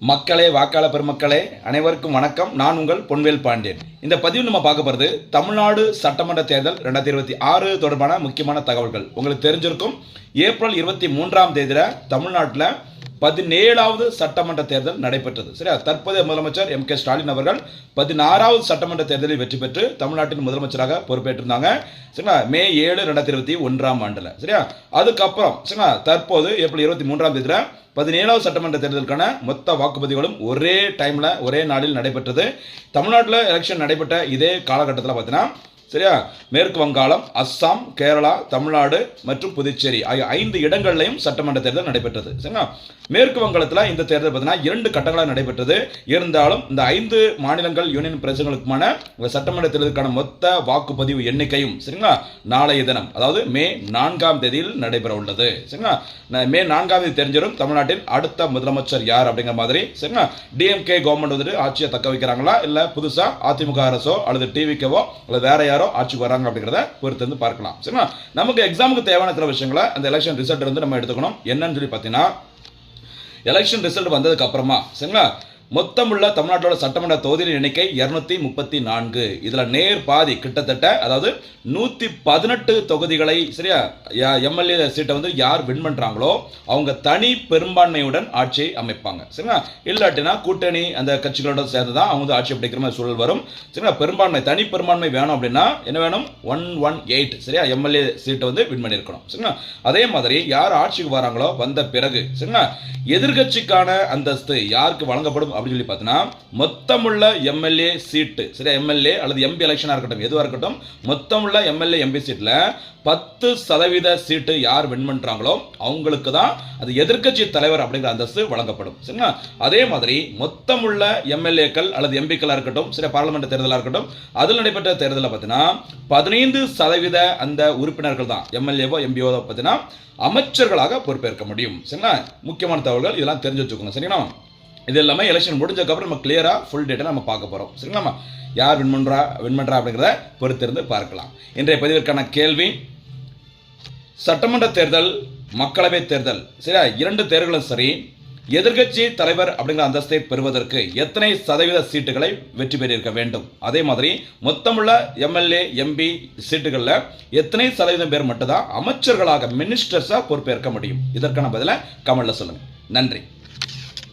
மக்களே, வாக்காளர் பெருமக்களே, அனைவருக்கும் வணக்கம். நான் உங்கள் பொன்வேல் பாண்டியன். இந்த பதிவு நம்ம பார்க்க போகிறது தமிழ்நாடு சட்டமன்ற தேர்தல் 2026 தொடர்பான முக்கியமான தகவல்கள். உங்களுக்கு தெரிஞ்சிருக்கும், ஏப்ரல் 23ஆம் தேதியில் தமிழ்நாட்டில் 17வது சட்டமன்ற தேர்தல் நடைபெற்றது. சரியா? தற்போதைய முதலமைச்சர் M.K. ஸ்டாலின் அவர்கள் 16வது சட்டமன்ற தேர்தலில் வெற்றி பெற்று தமிழ்நாட்டின் முதலமைச்சராக பொறுப்பேற்றிருந்தாங்க. சரிங்களா? மே 7, 2021ஆம் ஆண்டில். சரியா? அதுக்கப்புறம் சரிங்களா, தற்போது ஏப்ரல் 23ஆம் தேதியில் 17வது சட்டமன்ற தேர்தலுக்கான மொத்த வாக்குப்பதிவுகளும் ஒரே டைமில் ஒரே நாளில் நடைபெற்றது. தமிழ்நாட்டில் எலெக்ஷன் நடைபெற்ற இதே காலகட்டத்தில் பார்த்தீங்கன்னா, சரியா, மேற்கு வங்காளம், அஸ்ஸாம், கேரளா, தமிழ்நாடு மற்றும் புதுச்சேரி ஆகிய 5 இடங்கள்லையும் சட்டமன்ற தேர்தல் நடைபெற்றது. சரிங்களா? மேற்கு வங்காளத்தில் இந்த தேர்தல் பார்த்தீங்கன்னா 2 கட்டங்களாக நடைபெற்றது. இருந்தாலும் இந்த 5 மாநிலங்கள் யூனியன் பிரதேசங்களுக்குமான சட்டமன்ற தேர்தலுக்கான மொத்த வாக்குப்பதிவு எண்ணிக்கையும் சரிங்களா நாளைய தினம், அதாவது மே 4ஆம் தேதியில் நடைபெற உள்ளது. சரிங்களா? மே 4ஆம் தேதி தெரிஞ்சிடும் தமிழ்நாட்டின் அடுத்த முதலமைச்சர் யார் அப்படிங்கிற மாதிரி. சரிங்களா? DMK கவர்மெண்ட் வந்துட்டு ஆட்சியை தக்க வைக்கிறாங்களா, இல்லை புதுசாக அதிமுக அரசோ அல்லது டிவிக்கவோ அல்லது வேற யாரோ ஆட்சிக்கு வராங்க அப்படிங்கிறத பொறுத்து வந்து பார்க்கலாம். சரிங்களா? நமக்கு எக்ஸாமுக்கு தேவையான சில விஷயங்களை அந்த எலெக்ஷன் ரிசல்ட் வந்து நம்ம எடுத்துக்கணும். என்னன்னு சொல்லி பார்த்தீங்கன்னா, எலெக்ஷன் ரிசல்ட் வந்ததுக்கு அப்புறமா சரிங்களா, மொத்தமுள்ள தமிழ்நாட்டோட சட்டமன்ற தொகுதியின் எண்ணிக்கை 234. இதுல நேர் பாதி கிட்டத்தட்ட, அதாவது 118 தொகுதிகளை சரியா எம்எல்ஏ சீட்டை வந்து யார் வின் பண்றாங்களோ அவங்க தனி பெரும்பான்மையுடன் ஆட்சியை அமைப்பாங்க. சரிங்களா? இல்லாட்டினா கூட்டணி அந்த கட்சிகளோட சேர்ந்து தான் அவங்க வந்து ஆட்சி பிடிக்கிற மாதிரி சூழல் வரும். சரிங்களா? பெரும்பான்மை, தனி பெரும்பான்மை வேணும் அப்படின்னா என்ன வேணும்? 118 சரியா எம்எல்ஏ சீட்டை வந்து வின் பண்ணியிருக்கணும். சரிங்களா? அதே மாதிரி யார் ஆட்சிக்கு வராங்களோ வந்த பிறகு சரிங்களா, எதிர்கட்சிக்கான அந்தஸ்து யாருக்கு வழங்கப்படும் அப்படின்னு சொல்லி பார்த்தீங்கன்னா, மொத்தமுள்ள எம்எல்ஏ சீட்டு சரியா, எம்எல்ஏ அல்லது எம்பி எலெக்ஷனாக இருக்கட்டும், எதுவாக இருக்கட்டும், மொத்தமுள்ள எம்எல்ஏ எம்பி சீட்டில் 10% சீட்டு யார் வின் பண்றாங்களோ அவங்களுக்கு தான் அது எதிர்க்கட்சி தலைவர் அப்படிங்கிற அந்தஸ்து வழங்கப்படும். சரிங்களா? அதே மாதிரி மொத்தமுள்ள எம்எல்ஏக்கள் அல்லது எம்பிக்களா இருக்கட்டும், சரி, பார்லிமெண்ட் தேர்தலாக இருக்கட்டும், அதில் நடைபெற்ற தேர்தலில் பார்த்தீங்கன்னா 15% அந்த உறுப்பினர்கள் தான் எம்எல்ஏவோ எம்பிஓ பார்த்தீங்கன்னா அமைச்சர்களாக பொறுப்பேற்க முடியும். சரிங்களா? முக்கியமான தகவல்கள் இதெல்லாம் தெரிஞ்சு வச்சுக்கோங்க. சரிங்களா? இது எல்லாமே எலெக்ஷன் முடிஞ்சதுக்கப்புறம் நம்ம கிளியரா ஃபுல் டேட்டா நம்ம பார்க்க போறோம். சரிங்களா? யார் வின் பண்றா அப்படிங்கிறத பொறுத்திருந்து பார்க்கலாம். இன்றைய பதிவிற்கான கேள்வி, சட்டமன்ற தேர்தல், மக்களவை தேர்தல் சரியா, 2 தேர்தலும் சரி, எதிர்கட்சி தலைவர் அப்படிங்கிற அந்தஸ்தை பெறுவதற்கு எத்தனை சதவீத சீட்டுகளை வெற்றி பெற்றிருக்க வேண்டும்? அதே மாதிரி மொத்தமுள்ள எம்எல்ஏ எம்பி சீட்டுகளில் எத்தனை சதவீதம் பேர் மட்டும்தான் அமைச்சர்களாக மினிஸ்டர்ஸாக பொறுப்பேற்க முடியும்? இதற்கான பதிலை கமெண்ட்ல சொல்லுங்க. நன்றி.